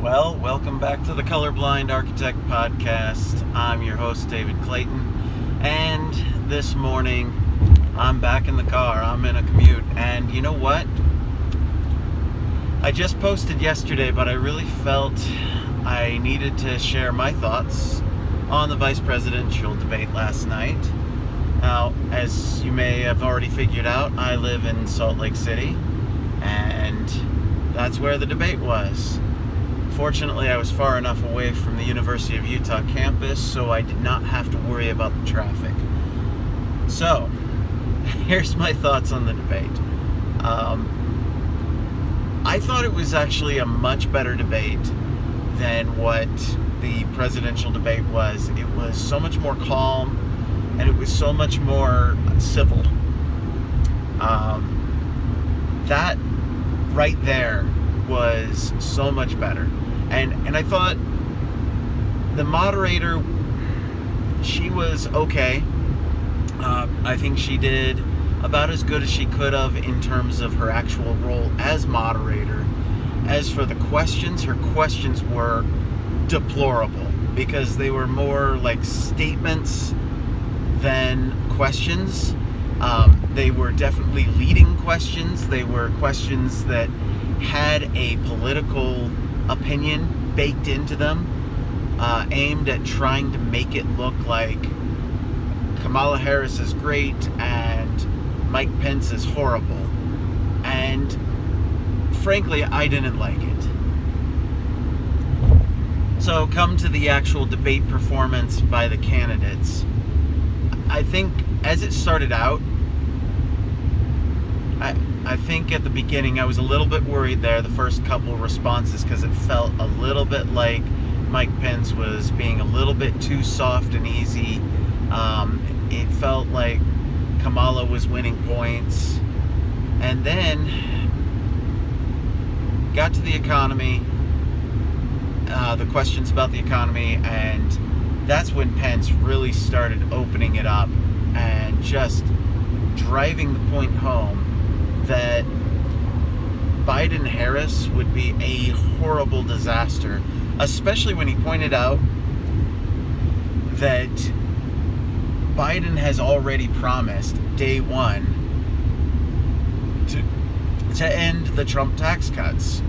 Well, welcome back to the Colorblind Architect Podcast. I'm your host, David Clayton, and this morning I'm back in the car. I'm in a commute, and you know what? I just posted yesterday, but I really felt I needed to share my thoughts on the vice presidential debate last night. Now, as you may have already figured out, I live in Salt Lake City, and that's where the debate was. Fortunately, I was far enough away from the University of Utah campus, so I did not have to worry about the traffic. So, here's my thoughts on the debate. I thought it was actually a much better debate than what the presidential debate was. It was so much more calm, and it was so much more civil. That right there was so much better. And I thought the moderator, she was okay. I think she did about as good as she could have in terms of her actual role as moderator. As for the questions, her questions were deplorable because they were more like statements than questions. They were definitely leading questions. They were questions that had a political opinion baked into them, aimed at trying to make it look like Kamala Harris is great and Mike Pence is horrible. And frankly, I didn't like it. So come to the actual debate performance by the candidates. I think as it started out, I think at the beginning I was a little bit worried there, the first couple responses, because it felt a little bit like Mike Pence was being a little bit too soft and easy. It felt like Kamala was winning points. And then got to the economy, the questions about the economy, and that's when Pence really started opening it up and just driving the point home that Biden-Harris would be a horrible disaster, especially when he pointed out that Biden has already promised day one to end the Trump tax cuts.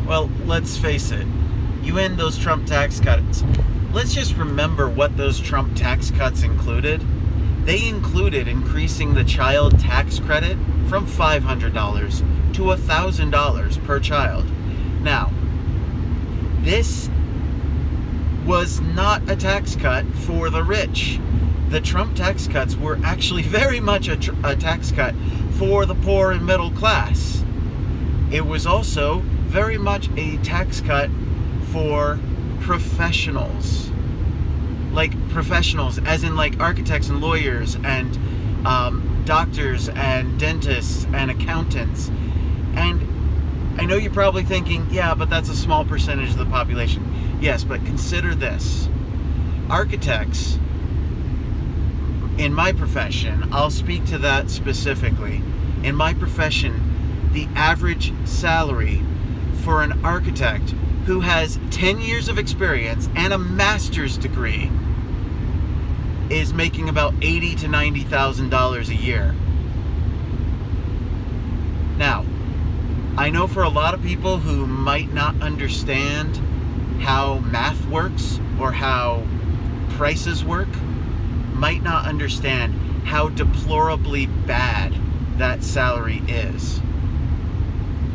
Well, let's face it, you end those Trump tax cuts. Let's just remember what those Trump tax cuts included. They included increasing the child tax credit from $500 to $1,000 per child. Now, this was not a tax cut for the rich. The Trump tax cuts were actually very much a tax cut for the poor and middle class. It was also very much a tax cut for professionals. Like professionals, as in like architects and lawyers and doctors and dentists and accountants. And I know you're probably thinking, yeah, but that's a small percentage of the population. Yes, but consider this. Architects, in my profession, I'll speak to that specifically. In my profession, the average salary for an architect who has 10 years of experience and a master's degree is making about $80,000 to $90,000 a year. Now, I know for a lot of people who might not understand how math works or how prices work, might not understand how deplorably bad that salary is.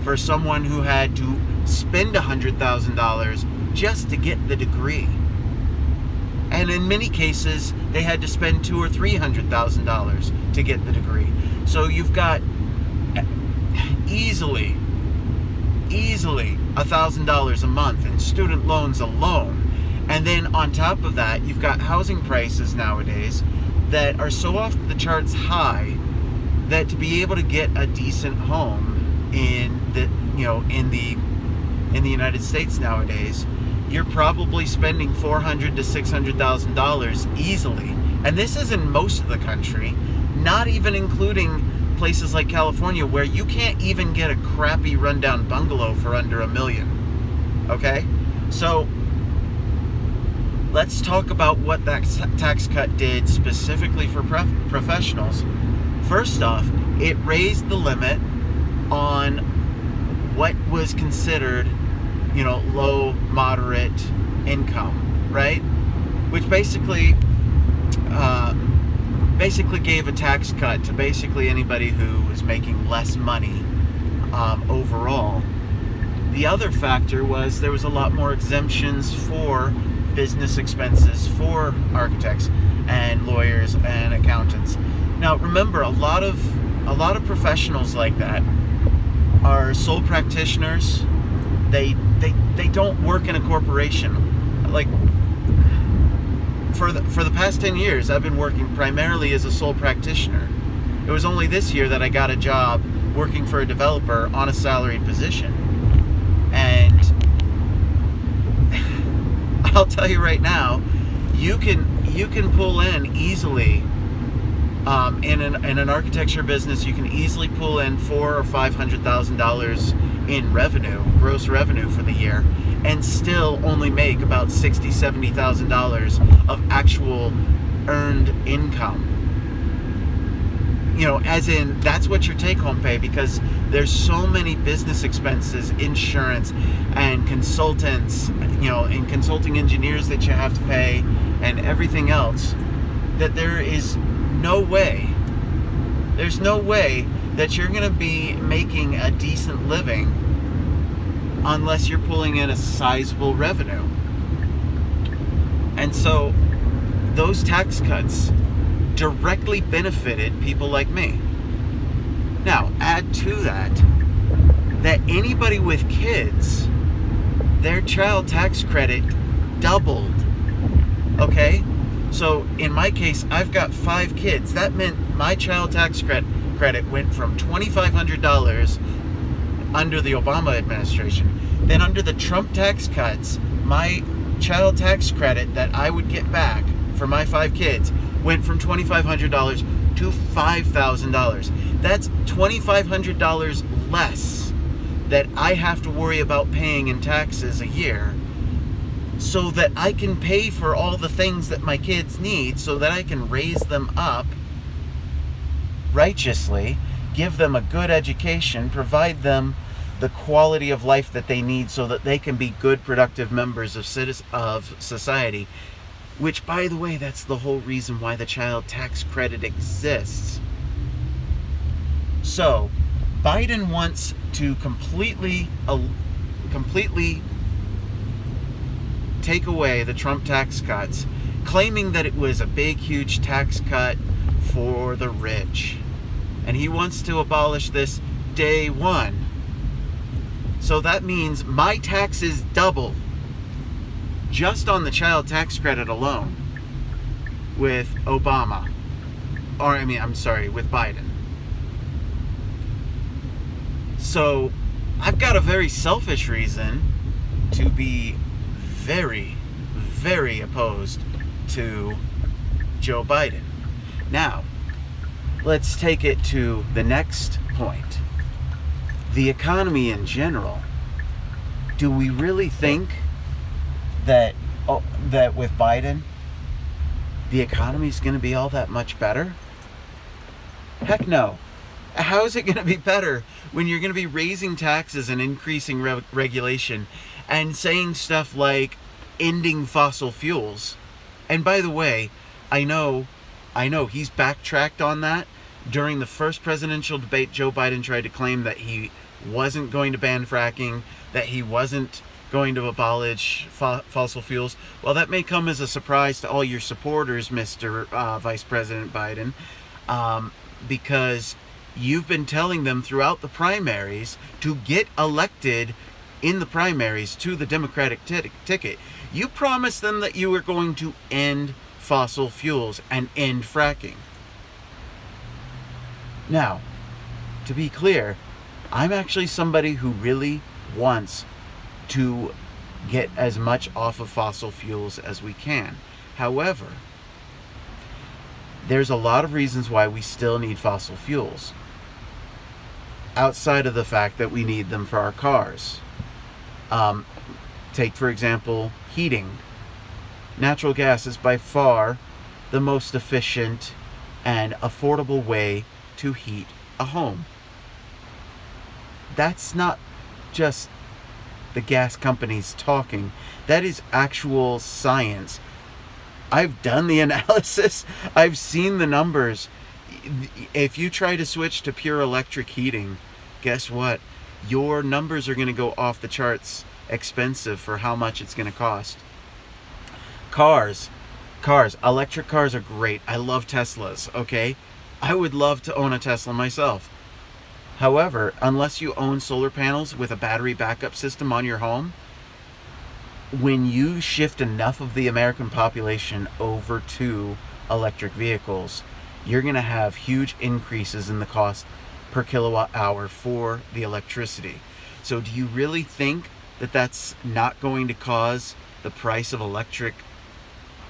For someone who had to spend $100,000 just to get the degree. And in many cases, they had to spend $200,000 or $300,000 to get the degree. So you've got easily $1,000 a month in student loans alone. And then on top of that, you've got housing prices nowadays that are so off the charts high that to be able to get a decent home in the United States nowadays, you're probably spending $400,000 to $600,000 easily. And this is in most of the country, not even including places like California where you can't even get a crappy rundown bungalow for under $1 million. Okay? So let's talk about what that tax cut did specifically for professionals. First off, it raised the limit on what was considered, low, moderate income, right? Which basically gave a tax cut to basically anybody who was making less money overall. The other factor was there was a lot more exemptions for business expenses for architects and lawyers and accountants. Now, remember, a lot of professionals like that are sole practitioners. They don't work in a corporation. Like, for the past 10 years, I've been working primarily as a sole practitioner. It was only this year that I got a job working for a developer on a salaried position. And I'll tell you right now, you can pull in easily in an architecture business. You can easily pull in $400,000 or $500,000 in revenue, gross revenue for the year, and still only make about $60,000, $70,000 of actual earned income. As in, that's what your take-home pay, because there's so many business expenses, insurance, and consultants, and consulting engineers that you have to pay, and everything else, that there's no way that you're going to be making a decent living unless you're pulling in a sizable revenue. And so those tax cuts directly benefited people like me. Now, add to that anybody with kids, their child tax credit doubled. Okay? So in my case, I've got 5 kids. That meant my child tax credit went from $2,500 under the Obama administration. Then under the Trump tax cuts, my child tax credit that I would get back for my 5 kids went from $2,500 to $5,000. That's $2,500 less that I have to worry about paying in taxes a year, so that I can pay for all the things that my kids need, so that I can raise them up righteously, give them a good education, provide them the quality of life that they need so that they can be good, productive members of society. Which, by the way, that's the whole reason why the child tax credit exists. So, Biden wants to completely take away the Trump tax cuts, claiming that it was a big, huge tax cut for the rich. And he wants to abolish this day one. So that means my taxes double just on the child tax credit alone with Obama. With Biden. So I've got a very selfish reason to be very, very opposed to Joe Biden. Now, let's take it to the next point. The economy in general. Do we really think that with Biden, the economy is going to be all that much better? Heck no. How is it going to be better when you're going to be raising taxes and increasing regulation and saying stuff like ending fossil fuels? And by the way, I know he's backtracked on that. During the first presidential debate, Joe Biden tried to claim that he wasn't going to ban fracking, that he wasn't going to abolish fossil fuels. Well, that may come as a surprise to all your supporters, Mr. Vice President Biden, because you've been telling them throughout the primaries to get elected in the primaries to the Democratic ticket. You promised them that you were going to end fossil fuels and end fracking. Now, to be clear, I'm actually somebody who really wants to get as much off of fossil fuels as we can. However, there's a lot of reasons why we still need fossil fuels. outside of the fact that we need them for our cars. Um, Take, for example, heating. Natural gas is by far the most efficient and affordable way to heat a home. That's not just the gas companies talking. That is actual science. I've done the analysis. I've seen the numbers. If you try to switch to pure electric heating, guess what? Your numbers are going to go off the charts expensive for how much it's going to cost. Cars, electric cars are great. I love Teslas, okay? I would love to own a Tesla myself. However, unless you own solar panels with a battery backup system on your home, when you shift enough of the American population over to electric vehicles, you're going to have huge increases in the cost per kilowatt hour for the electricity. So do you really think that that's not going to cause the price of electric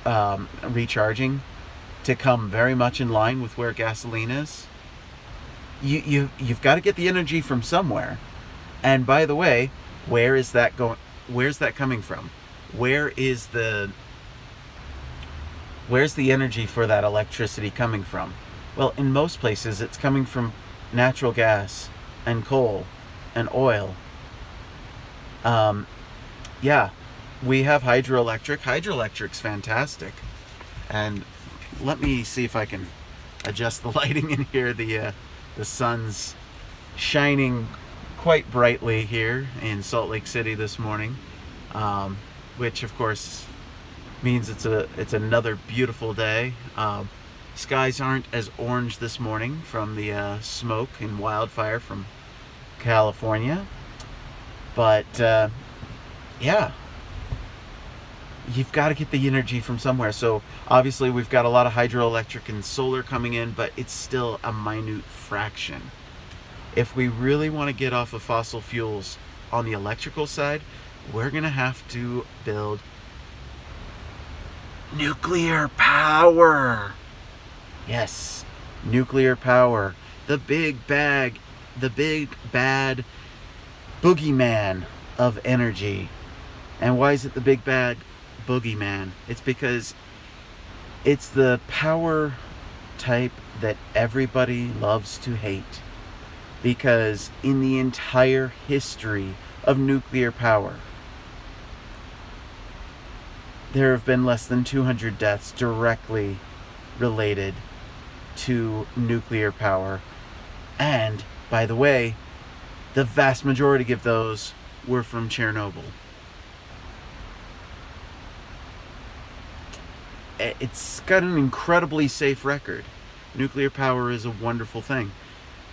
recharging to come very much in line with where gasoline is? You've got to get the energy from somewhere. And by the way, where's that coming from? Where's the energy for that electricity coming from? Well, in most places it's coming from natural gas and coal and oil. Yeah, we have hydroelectric. Hydroelectric's fantastic. And let me see if I can adjust the lighting in here. The sun's shining quite brightly here in Salt Lake City this morning, which of course means it's another beautiful day. Skies aren't as orange this morning from the smoke and wildfire from California, but yeah, you've got to get the energy from somewhere. So obviously we've got a lot of hydroelectric and solar coming in, but it's still a minute fraction. If we really want to get off of fossil fuels on the electrical side, we're going to have to build nuclear power. Yes, nuclear power. The big bad boogeyman of energy. And why is it the big bad boogeyman? It's because it's the power type that everybody loves to hate. Because in the entire history of nuclear power, there have been less than 200 deaths directly related to nuclear power. And, by the way, the vast majority of those were from Chernobyl. It's got an incredibly safe record. Nuclear power is a wonderful thing.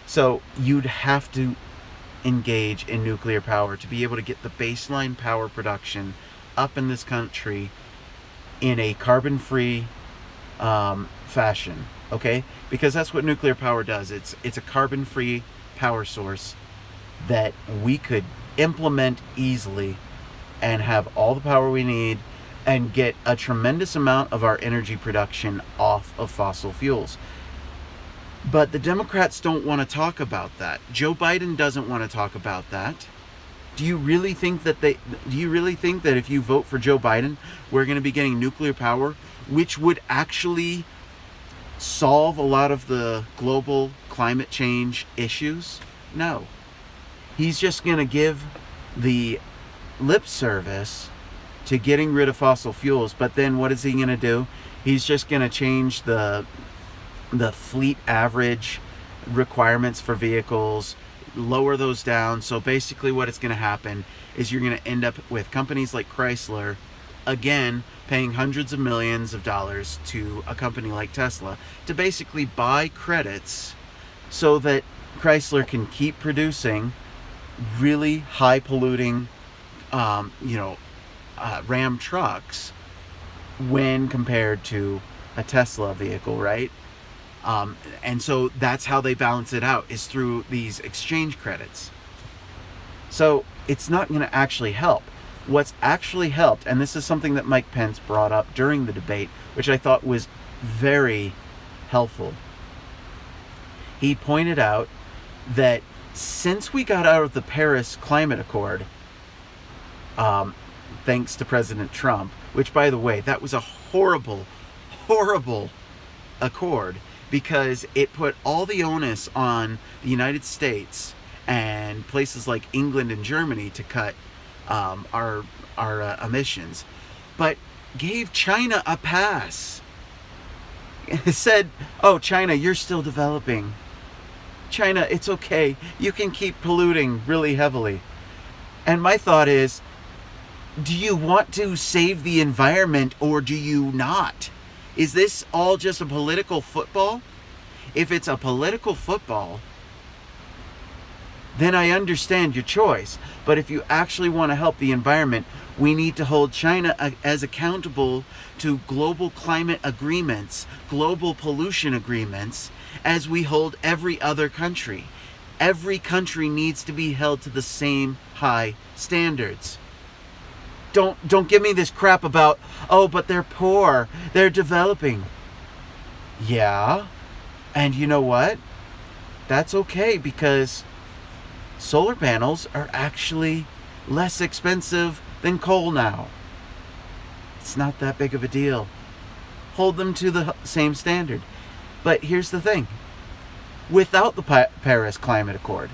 So you'd have to engage in nuclear power to be able to get the baseline power production up in this country in a carbon-free fashion, okay? Because that's what nuclear power does. It's a carbon-free power source that we could implement easily and have all the power we need and get a tremendous amount of our energy production off of fossil fuels. But the Democrats don't want to talk about that. Joe Biden doesn't want to talk about that. Do you really think that if you vote for Joe Biden, we're going to be getting nuclear power, which would actually solve a lot of the global climate change issues? No. He's just going to give the lip service to getting rid of fossil fuels, but then what is he going to do? He's just going to change the fleet average requirements for vehicles, lower those down. So basically what it's going to happen is you're going to end up with companies like Chrysler, again, paying hundreds of millions of dollars to a company like Tesla to basically buy credits so that Chrysler can keep producing really high polluting, Ram trucks when compared to a Tesla vehicle, right? And so that's how they balance it out, is through these exchange credits. So it's not going to actually help. What's actually helped, and this is something that Mike Pence brought up during the debate, which I thought was very helpful. He pointed out that Since we got out of the Paris Climate Accord, thanks to President Trump, which, by the way, that was a horrible, horrible accord, because it put all the onus on the United States and places like England and Germany to cut our emissions, but gave China a pass. It said, oh, China, you're still developing. China, it's okay. You can keep polluting really heavily. And my thought is, do you want to save the environment or do you not? Is this all just a political football? If it's a political football, then I understand your choice. But if you actually want to help the environment, we need to hold China as accountable to global climate agreements, global pollution agreements, as we hold every other country. Every country needs to be held to the same high standards. Don't give me this crap about, oh, but they're poor, they're developing. Yeah, and you know what? That's okay, because solar panels are actually less expensive than coal now. It's not that big of a deal. Hold them to the same standard. But here's the thing. Without the Paris Climate Accord,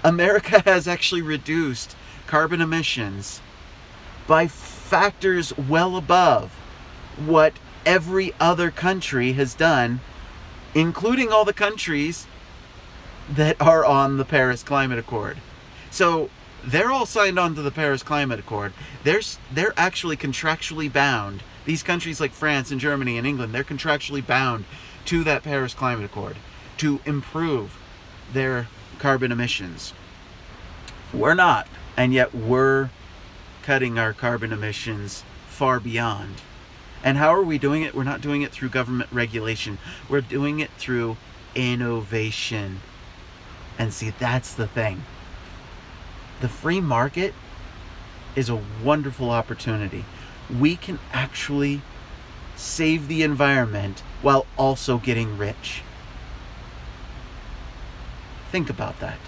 America has actually reduced carbon emissions by factors well above what every other country has done, including all the countries that are on the Paris Climate Accord. So they're all signed on to the Paris Climate Accord. They're actually contractually bound. These countries like France and Germany and England, they're contractually bound to that Paris Climate Accord to improve their carbon emissions. We're not, and yet we're cutting our carbon emissions far beyond. And how are we doing it? We're not doing it through government regulation. We're doing it through innovation. And see, that's the thing. The free market is a wonderful opportunity. We can actually save the environment while also getting rich. Think about that.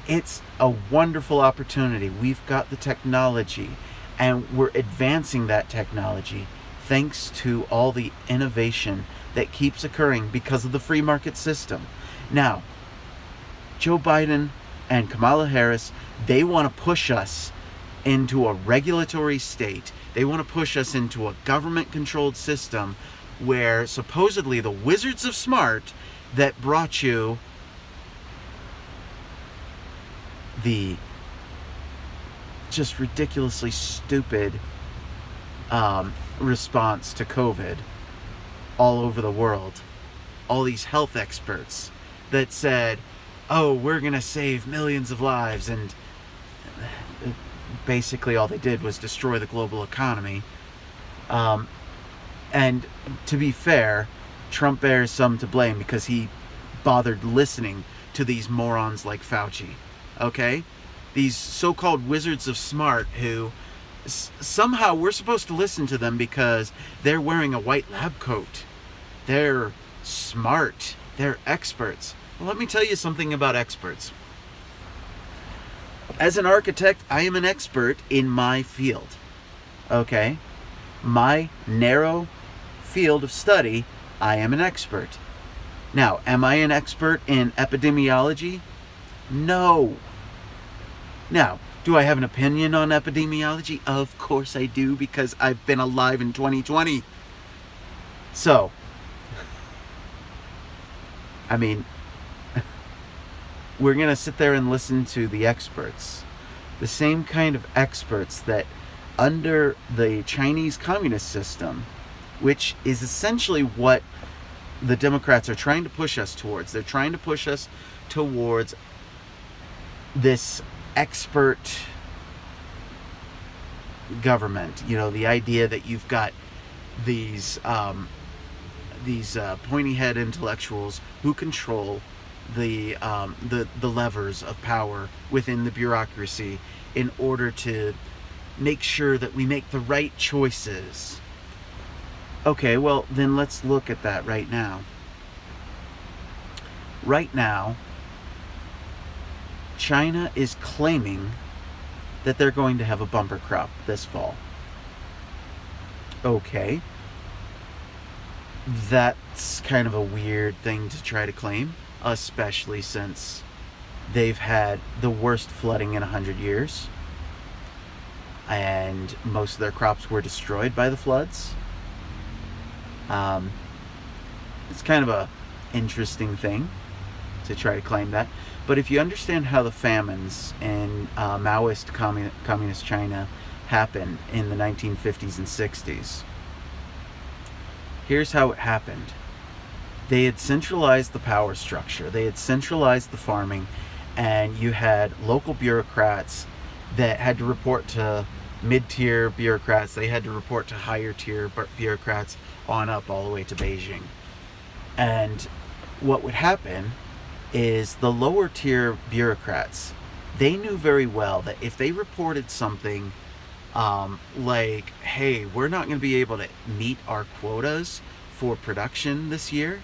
It's a wonderful opportunity. We've got the technology, and we're advancing that technology thanks to all the innovation that keeps occurring because of the free market system. Now, Joe Biden and Kamala Harris, they want to push us into a regulatory state. They want to push us into a government-controlled system where supposedly the wizards of smart that brought you the just ridiculously stupid response to COVID all over the world. All these health experts that said, oh, we're going to save millions of lives, and basically all they did was destroy the global economy. And to be fair, Trump bears some to blame because he bothered listening to these morons like Fauci. Okay? These so-called wizards of smart who somehow we're supposed to listen to them because they're wearing a white lab coat. They're smart. They're experts. Well, let me tell you something about experts. As an architect, I am an expert in my field. Okay? My narrow field of study, I am an expert. Now, am I an expert in epidemiology? No. Now, do I have an opinion on epidemiology? Of course I do, because I've been alive in 2020. So, I mean, we're going to sit there and listen to the experts. The same kind of experts that under the Chinese communist system, which is essentially what the Democrats are trying to push us towards. They're trying to push us towards this expert government. You know, the idea that you've got these pointy-head intellectuals who control the levers of power within the bureaucracy in order to make sure that we make the right choices. Okay, well, then let's look at that right now. Right now, China is claiming that they're going to have a bumper crop this fall. Okay. That's kind of a weird thing to try to claim, especially since they've had the worst flooding in 100 years. And most of their crops were destroyed by the floods. It's kind of a interesting thing to try to claim that. But if you understand how the famines in Maoist communist China happened in the 1950s and 60s, here's how it happened. They had centralized the power structure. They had centralized the farming, and you had local bureaucrats that had to report to mid-tier bureaucrats. They had to report to higher-tier bureaucrats on up all the way to Beijing. And what would happen is the lower-tier bureaucrats, they knew very well that if they reported something like, hey, we're not going to be able to meet our quotas for production this year,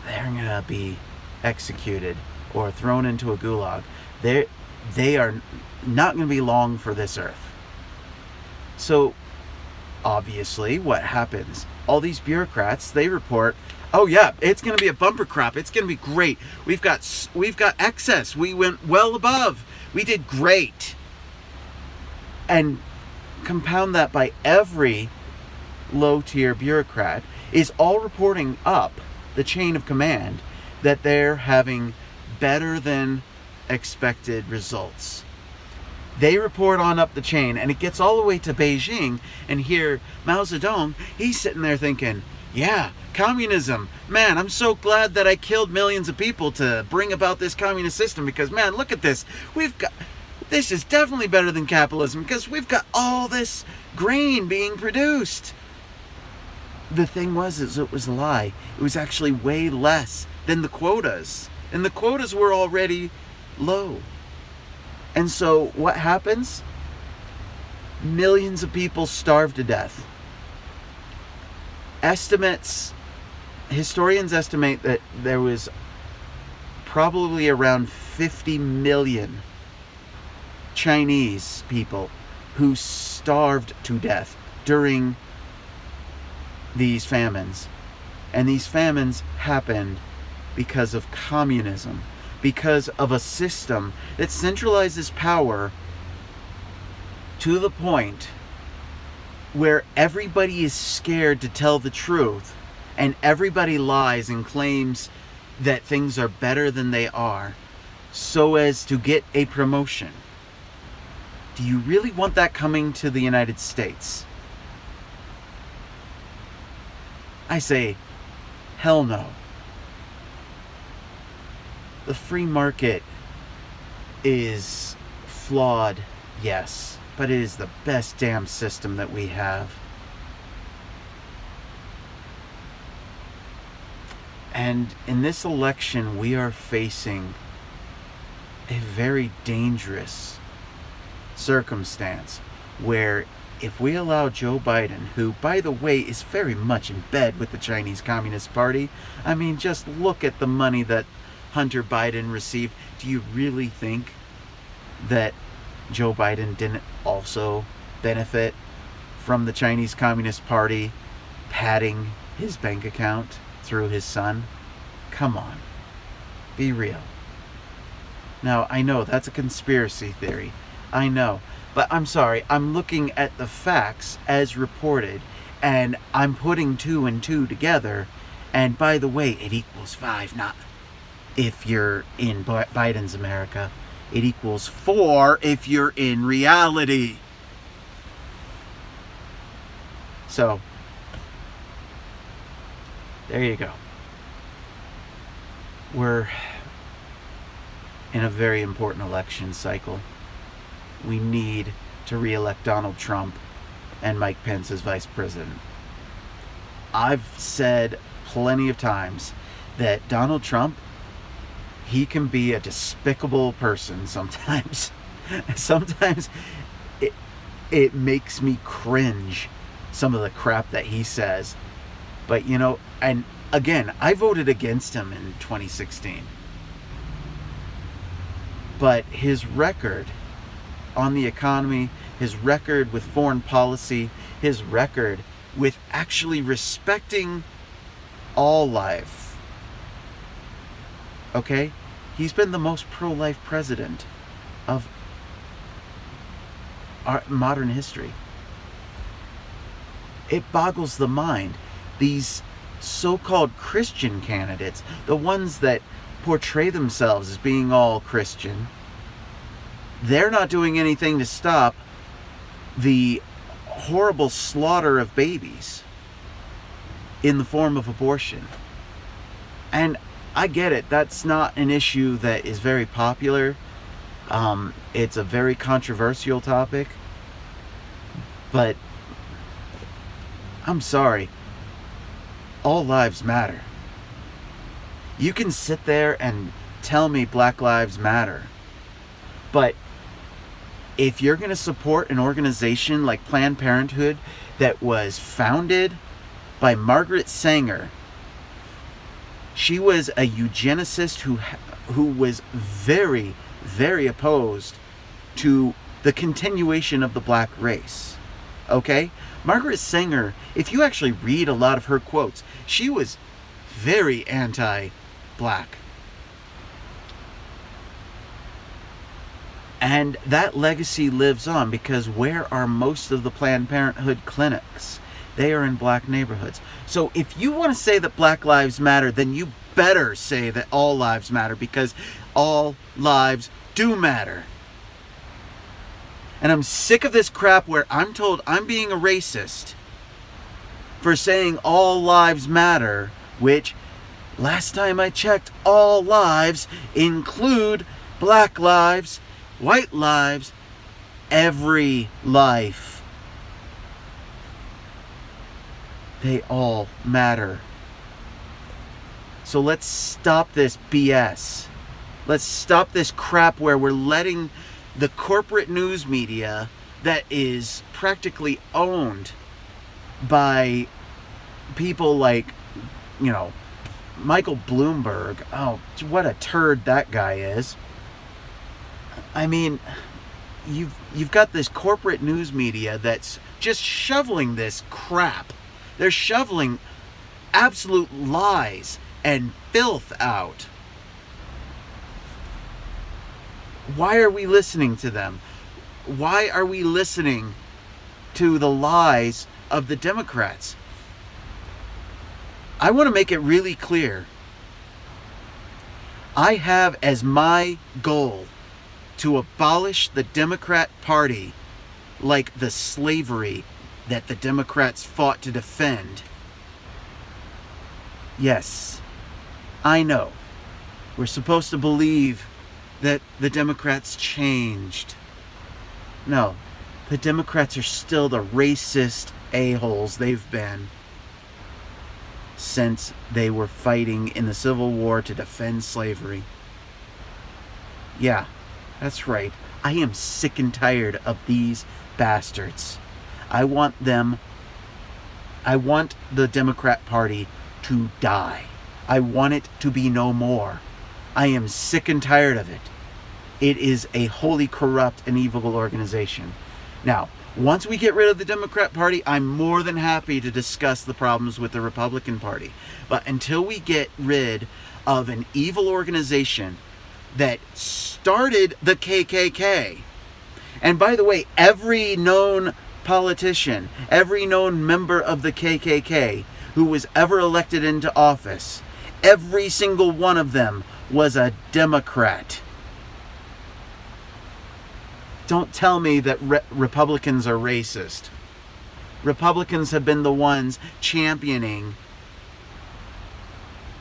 they're going to be executed or thrown into a gulag. They are not going to be long for this earth. So, obviously, what happens? All these bureaucrats, they report, oh yeah, it's going to be a bumper crop. It's going to be great. We've got excess. We went well above. We did great. And compound that by every low-tier bureaucrat is all reporting up the chain of command that they're having better than expected results. They report on up the chain, and it gets all the way to Beijing, and here Mao Zedong, he's sitting there thinking, yeah, communism. Man, I'm so glad that I killed millions of people to bring about this communist system, because man, look at this. This is definitely better than capitalism, because we've got all this grain being produced. The thing was, it was a lie. It was actually way less than the quotas. And the quotas were already low. And so what happens? Millions of people starve to death. Historians estimate that there was probably around 50 million Chinese people who starved to death during these famines. And these famines happened because of communism, because of a system that centralizes power to the point where everybody is scared to tell the truth, and everybody lies and claims that things are better than they are so as to get a promotion. Do you really want that coming to the United States? I say, hell no. The free market is flawed, yes, but it is the best damn system that we have. And in this election, we are facing a very dangerous circumstance where if we allow Joe Biden, who, by the way, is very much in bed with the Chinese Communist Party, I mean, just look at the money that Hunter Biden received. Do you really think that Joe Biden didn't also benefit from the Chinese Communist Party padding his bank account through his son? Come on. Be real. Now, I know that's a conspiracy theory. I know. But I'm sorry, I'm looking at the facts as reported, and I'm putting 2 and 2 together, and by the way, it equals 5, not if you're in Biden's America. It equals 4 if you're in reality. So, there you go. We're in a very important election cycle. We need to re-elect Donald Trump and Mike Pence as vice president. I've said plenty of times that Donald Trump, he can be a despicable person sometimes. Sometimes it makes me cringe, some of the crap that he says. But you know, and Again, I voted against him in 2016. But his record on the economy, his record with foreign policy, his record with actually respecting all life. Okay? He's been the most pro-life president of our modern history. It boggles the mind. These so-called Christian candidates, the ones that portray themselves as being all Christian, they're not doing anything to stop the horrible slaughter of babies in the form of abortion. And I get it, that's not an issue that is very popular. It's a very controversial topic. But I'm sorry, all lives matter. You can sit there and tell me Black Lives Matter, but if you're going to support an organization like Planned Parenthood that was founded by Margaret Sanger, she was a eugenicist who was very, very opposed to the continuation of the black race. Okay? Margaret Sanger, if you actually read a lot of her quotes, she was very anti-black. And that legacy lives on, because where are most of the Planned Parenthood clinics? They are in black neighborhoods. So if you want to say that Black Lives Matter, then you better say that all lives matter, because all lives do matter. And I'm sick of this crap where I'm told I'm being a racist for saying all lives matter, which, last time I checked, all lives include black lives, white lives, every life. They all matter. So let's stop this BS. Let's stop this crap where we're letting the corporate news media that is practically owned by people like, Michael Bloomberg. Oh, what a turd that guy is. I mean, you've got this corporate news media that's just shoveling this crap. They're shoveling absolute lies and filth out. Why are we listening to them? Why are we listening to the lies of the Democrats? I want to make it really clear. I have as my goal to abolish the Democrat Party, like the slavery that the Democrats fought to defend. Yes, I know. We're supposed to believe that the Democrats changed. No, the Democrats are still the racist a-holes they've been since they were fighting in the Civil War to defend slavery. Yeah, that's right. I am sick and tired of these bastards. I want the Democrat Party to die. I want it to be no more. I am sick and tired of it. It is a wholly corrupt and evil organization. Now, once we get rid of the Democrat Party, I'm more than happy to discuss the problems with the Republican Party. But until we get rid of an evil organization that started the KKK, and by the way, every known politician, every known member of the KKK who was ever elected into office, every single one of them was a Democrat. Don't tell me that Republicans are racist. Republicans have been the ones championing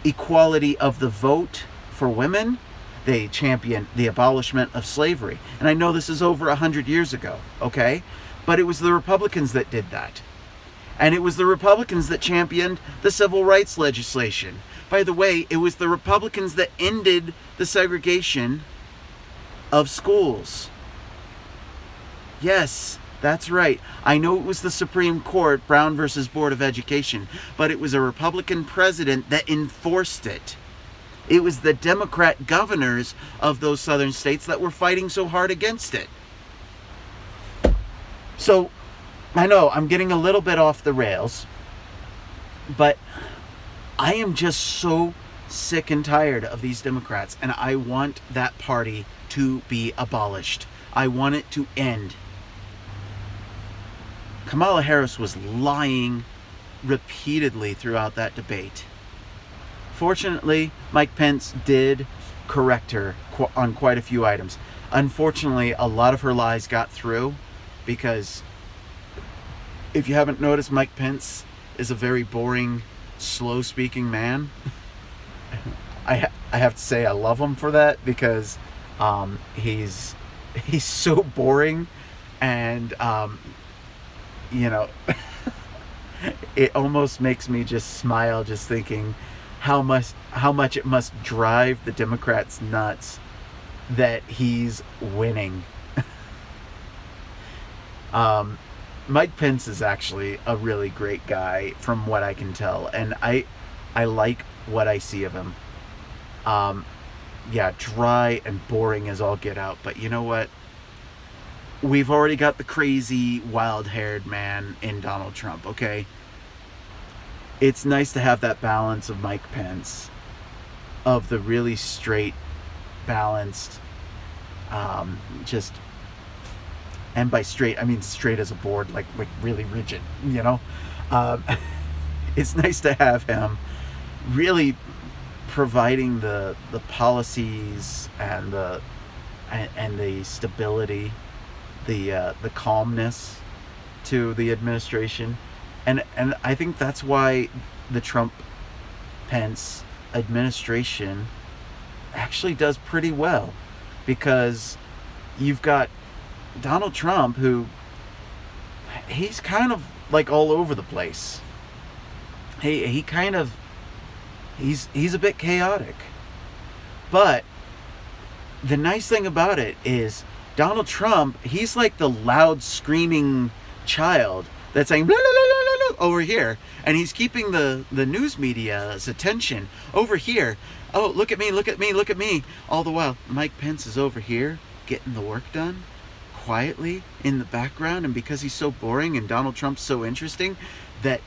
equality of the vote for women. They championed the abolishment of slavery. And I know this is over 100 years ago, okay? But it was the Republicans that did that. And it was the Republicans that championed the civil rights legislation. By the way, it was the Republicans that ended the segregation of schools. Yes, That's right. I know it was the Supreme Court, Brown versus Board of Education, but it was a Republican president that enforced it. It was the Democrat governors of those southern states that were fighting so hard against it. So, I know I'm getting a little bit off the rails, but I am just so sick and tired of these Democrats, and I want that party to be abolished. I want it to end. Kamala Harris was lying repeatedly throughout that debate. Fortunately, Mike Pence did correct her on quite a few items. Unfortunately, a lot of her lies got through because if you haven't noticed, Mike Pence is a very boring, slow-speaking man. I have to say I love him for that because he's so boring, and you know, it almost makes me just smile just thinking how much it must drive the Democrats nuts that he's winning. Mike Pence is actually a really great guy from what I can tell, and I like what I see of him. Yeah, dry and boring as all get out, but you know what? We've already got the crazy, wild-haired man in Donald Trump, okay? It's nice to have that balance of Mike Pence, of the really straight, balanced, just, and by straight, I mean straight as a board, like really rigid, you know? It's nice to have him really providing the policies and the stability, the calmness to the administration, and I think that's why the Trump-Pence administration actually does pretty well, because you've got Donald Trump, who he's kind of like all over the place. He kind of he's a bit chaotic, but the nice thing about it is Donald Trump, he's like the loud screaming child that's saying blah, blah, blah, blah, blah, over here, and he's keeping the news media's attention over here. Oh, look at me, look at me, look at me. All the while Mike Pence is over here getting the work done quietly in the background, and because he's so boring and Donald Trump's so interesting, that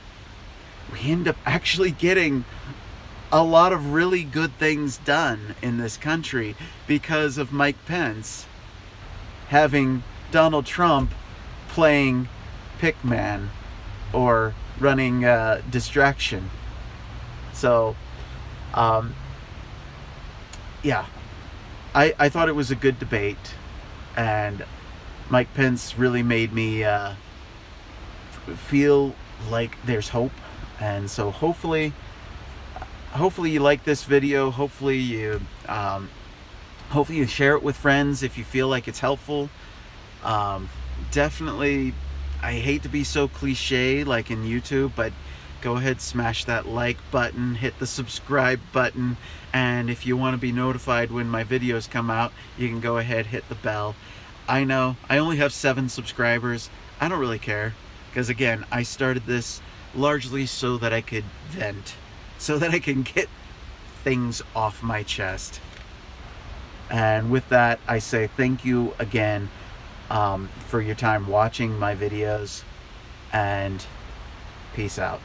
we end up actually getting a lot of really good things done in this country because of Mike Pence having Donald Trump playing pickman or running distraction. So, yeah, I thought it was a good debate, and Mike Pence really made me feel like there's hope. And so hopefully you like this video. Hopefully you share it with friends if you feel like it's helpful. Definitely, I hate to be so cliche like in YouTube, but go ahead, smash that like button, hit the subscribe button, and if you want to be notified when my videos come out, you can go ahead, hit the bell. I know I only have 7 subscribers. I don't really care, because again, I started this largely so that I could vent, so that I can get things off my chest. And with that, I say thank you again for your time watching my videos, and peace out.